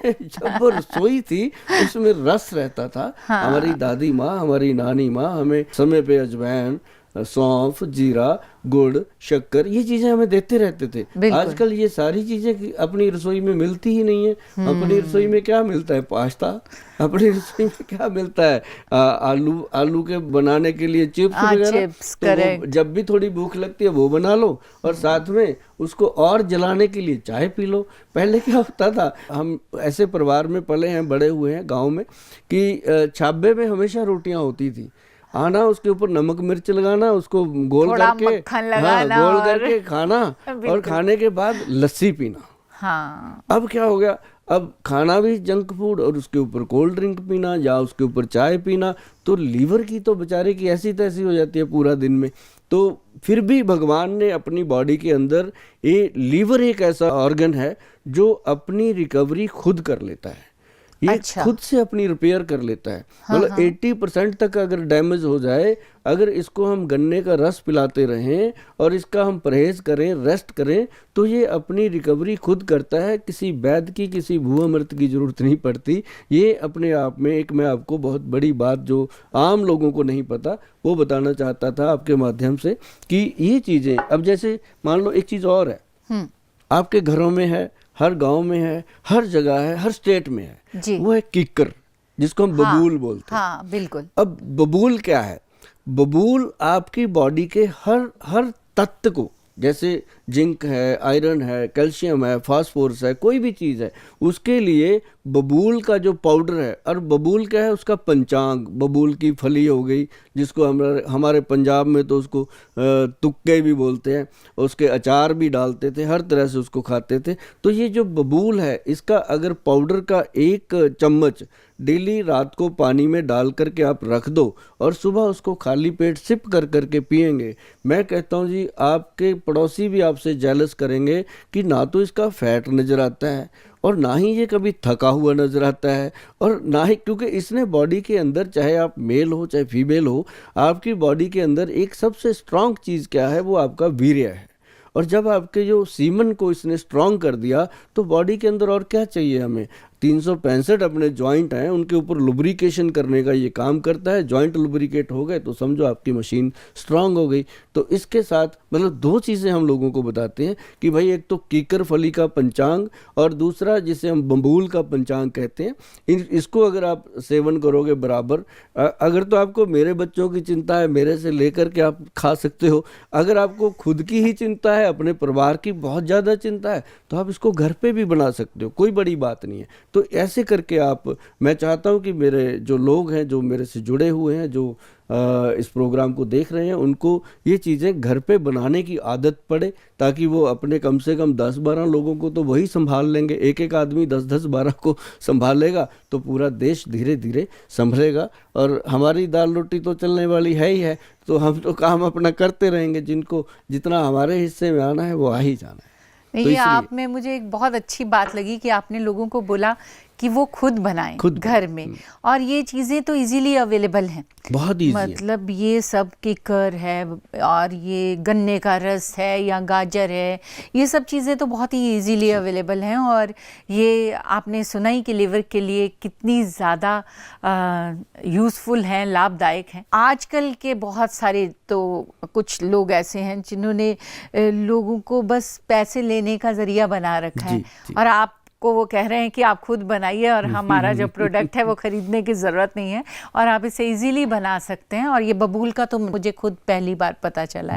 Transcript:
जब वो रसोई थी उसमें रस रहता था। हाँ। हमारी दादी माँ, हमारी नानी माँ हमें समय पे अजवाइन, सौंफ, जीरा, गुड़, शक्कर, ये चीजें हमें देते रहते थे। बिल्कुल। आजकल ये सारी चीजें अपनी रसोई में मिलती ही नहीं है। अपनी रसोई में क्या मिलता है? पास्ता। अपनी रसोई में क्या मिलता है? आलू, आलू के बनाने के लिए चिप्स हाँ, वगैरह। चिप्स, तो वो करेक्ट। जब भी थोड़ी भूख लगती है वो बना लो, और साथ में उसको और जलाने के लिए चाय पी लो। पहले क्या होता था, हम ऐसे परिवार में पले हैं, बड़े हुए हैं गांव में, कि छाबे में हमेशा रोटियां होती थी। आना, उसके ऊपर नमक मिर्च लगाना, उसको गोल थोड़ा करके, मक्खन हाँ, लगाना गोल और करके खाना, और बिल्कुल। खाने के बाद लस्सी पीना। हाँ। अब क्या हो गया, अब खाना भी जंक फूड और उसके ऊपर कोल्ड ड्रिंक पीना या उसके ऊपर चाय पीना, तो लीवर की तो बेचारे की ऐसी तैसी हो जाती है पूरा दिन में। तो फिर भी भगवान ने अपनी बॉडी के अंदर, ये लीवर एक ऐसा ऑर्गन है जो अपनी रिकवरी खुद कर लेता है। ये अच्छा। खुद से अपनी रिपेयर कर लेता है। हाँ, मतलब हाँ। 80% तक अगर डैमेज हो जाए, अगर इसको हम गन्ने का रस पिलाते रहें और इसका हम परहेज करें, रेस्ट करें, तो ये अपनी रिकवरी खुद करता है। किसी वैद्य की, किसी भूअमृत की जरूरत नहीं पड़ती। ये अपने आप में एक, मैं आपको बहुत बड़ी बात जो आम लोगों को नहीं पता वो बताना चाहता था आपके माध्यम से, कि ये चीज़ें, अब जैसे मान लो एक चीज़ और है, आपके घरों में है, हर गांव में है, हर जगह है, हर स्टेट में है, जी। वो है किक्कर, जिसको हम हाँ, बबूल बोलते हैं। हाँ, बिल्कुल। अब बबूल क्या है? बबूल आपकी बॉडी के हर हर तत्व को, जैसे जिंक है, आयरन है, कैल्शियम है, फास्फोरस है, कोई भी चीज़ है, उसके लिए बबूल का जो पाउडर है, और बबूल क्या है? उसका पंचांग, बबूल की फली हो गई, जिसको हमारे पंजाब में तो उसको तुक्के भी बोलते हैं, उसके अचार भी डालते थे, हर तरह से उसको खाते थे। तो ये जो बबूल है, इसका अगर पाउडर का 1 चम्मच डेली रात को पानी में डाल करके आप रख दो और सुबह उसको खाली पेट सिप कर करके पिएंगे, मैं कहता हूँ जी, आपके पड़ोसी भी आपसे जेलस करेंगे कि ना तो इसका फैट नज़र आता है, और ना ही ये कभी थका हुआ नजर आता है, और ना ही, क्योंकि इसने बॉडी के अंदर, चाहे आप मेल हो चाहे फीमेल हो, आपकी बॉडी के अंदर एक सबसे स्ट्रांग चीज़ क्या है? वो आपका वीर्य है। और जब आपके जो सीमन को इसने स्ट्रांग कर दिया, तो बॉडी के अंदर और क्या चाहिए हमें? 365 अपने जॉइंट हैं, उनके ऊपर लुब्रिकेशन करने का ये काम करता है। जॉइंट लुब्रिकेट हो गए तो समझो आपकी मशीन स्ट्रांग हो गई। तो इसके साथ मतलब 2 चीज़ें हम लोगों को बताते हैं कि भाई, एक तो कीकर फली का पंचांग, और दूसरा जिसे हम बबूल का पंचांग कहते हैं, इसको अगर आप सेवन करोगे बराबर, अगर तो आपको मेरे बच्चों की चिंता है, मेरे से लेकर के आप खा सकते हो। अगर आपको खुद की ही चिंता है, अपने परिवार की बहुत ज़्यादा चिंता है, तो आप इसको घर पे भी बना सकते हो, कोई बड़ी बात नहीं है। तो ऐसे करके आप, मैं चाहता हूं कि मेरे जो लोग हैं, जो मेरे से जुड़े हुए हैं, जो इस प्रोग्राम को देख रहे हैं, उनको ये चीज़ें घर पे बनाने की आदत पड़े, ताकि वो अपने कम से कम 10-12 लोगों को तो वही संभाल लेंगे। एक एक आदमी 10-10-12 को संभालेगा तो पूरा देश धीरे धीरे संभलेगा। और हमारी दाल रोटी तो चलने वाली है ही है, तो हम तो काम अपना करते रहेंगे, जिनको जितना हमारे हिस्से में आना है वो आ ही जाना है। नहीं, तो ये इसलिए आप में मुझे एक बहुत अच्छी बात लगी कि आपने लोगों को बोला कि वो खुद बनाएं खुद घर में, और ये चीज़ें तो इजीली अवेलेबल हैं, बहुत ईजी है। मतलब ये सब किकर है और ये गन्ने का रस है या गाजर है, ये सब चीज़ें तो बहुत ही इजीली अवेलेबल हैं। और ये आपने सुना ही कि लिवर के लिए कितनी ज़्यादा यूज़फुल हैं, लाभदायक हैं। आजकल के बहुत सारे तो कुछ लोग ऐसे हैं जिन्होंने लोगों को बस पैसे लेने का ज़रिया बना रखा है, जी। और आप को वो कह रहे हैं कि आप खुद बनाइए और हमारा जो प्रोडक्ट है वो खरीदने की ज़रूरत नहीं है, और आप इसे इजीली बना सकते हैं। और ये बबूल का तो मुझे खुद पहली बार पता चला है।